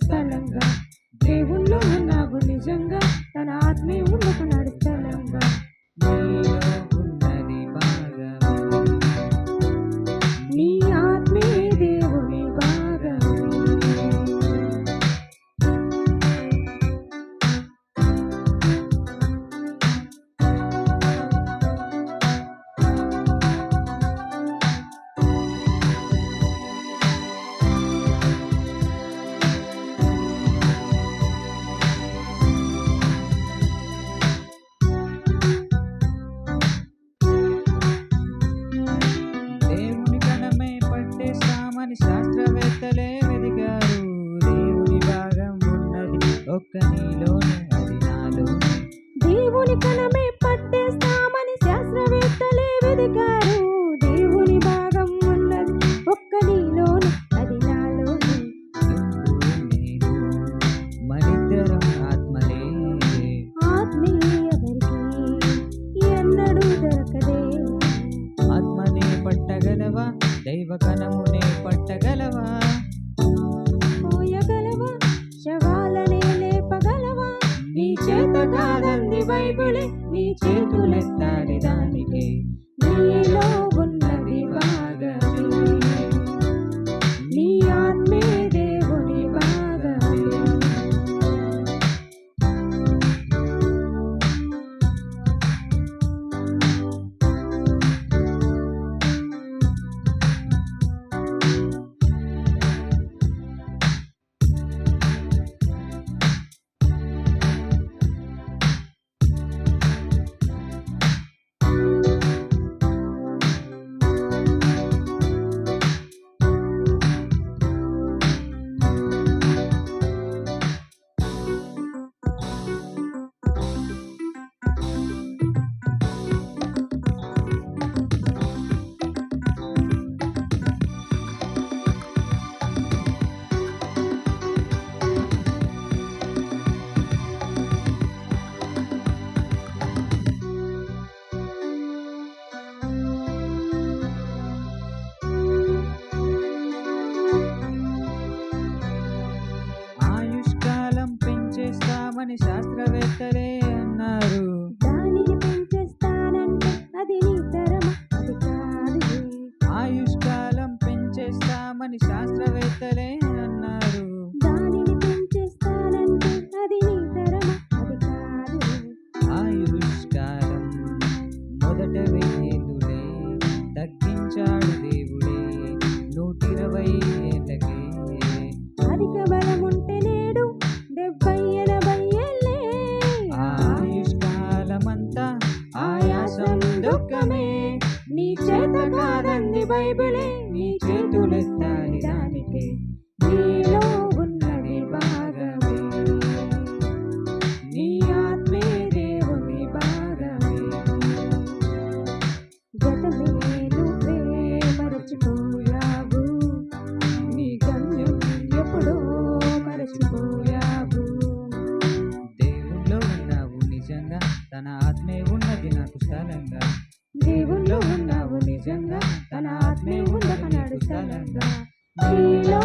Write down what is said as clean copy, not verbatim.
స్థలంగా దేవుల్లో ఉన్నావు నిజంగా తన ఆత్మే ఉన్నకు నడుస్తలంగా నీలో ఉన్నది భాగమే నీ ఆత్మే దేవుని భాగమే శాస్త్రవేత్తలే వెదిగారు దేవుని భాగం ఉన్నది ఒక్క నీలోనే అది నాలోనే దేవుని కణమే పట్టేస్తామని శాస్త్రవేత్తలే వెదిగారు దేవుని భాగం ఉన్నది ఒక్క నీలోనే అది నాలోనే నేను మనిద్దరం ఆత్మలే ఆత్మే ఎవరికి ఎన్నడూ దొరకదే ఆత్మనే పట్టగలవా దైవ కణమునే పట్టగలవా పోయగలవా శవాలనే లేపగలవా నీ చేత కాదంది బైబిలే నీ చేతులెత్తాలి దానికి నీలో ఉన్నది భాగమే నీ ఆత్మే దేవుని భాగమే ఆయుష్కాలం శాస్త్రవేత్తలే అన్నారు దానిని పెంచేస్తానంటే అది నీ తరమా అది కాదు ఆయుష్కాలం పెంచేస్తామని శాస్త్రవేత్తలే అన్నారు దానిని పెంచేస్తానంటే అది నీ తరమా అది కాదు ఆయుష్కాలం మొదట 1000 ఏళ్ళులే తగ్గించాడు దేవుడే 120 ఏళ్ళకే అధిక బలం ఉంటే నేడు 70-80 ఏళ్ళే ఆయుష్కాలమంతా ఆయాసం దుఃఖమే నీ చేత కాదంది బైబిలే నీ చేతులెత్తాలి దానికి నీలో ఉన్నది భాగమే నీ ఆత్మే దేవుని భాగమే గతమే నువ్వే మరచిపోయావు నీ గమ్యం ఎప్పుడో మరచిపోయావు దేవుల్లో ఉన్నావు నిజంగా తన ఆత్మే ఉన్నది నాకు స్థలంగా దేవుల్లో ఉన్నావు నిజంగా తన ఆత్మే ఉన్నది నాకు స్థలంగా నీలో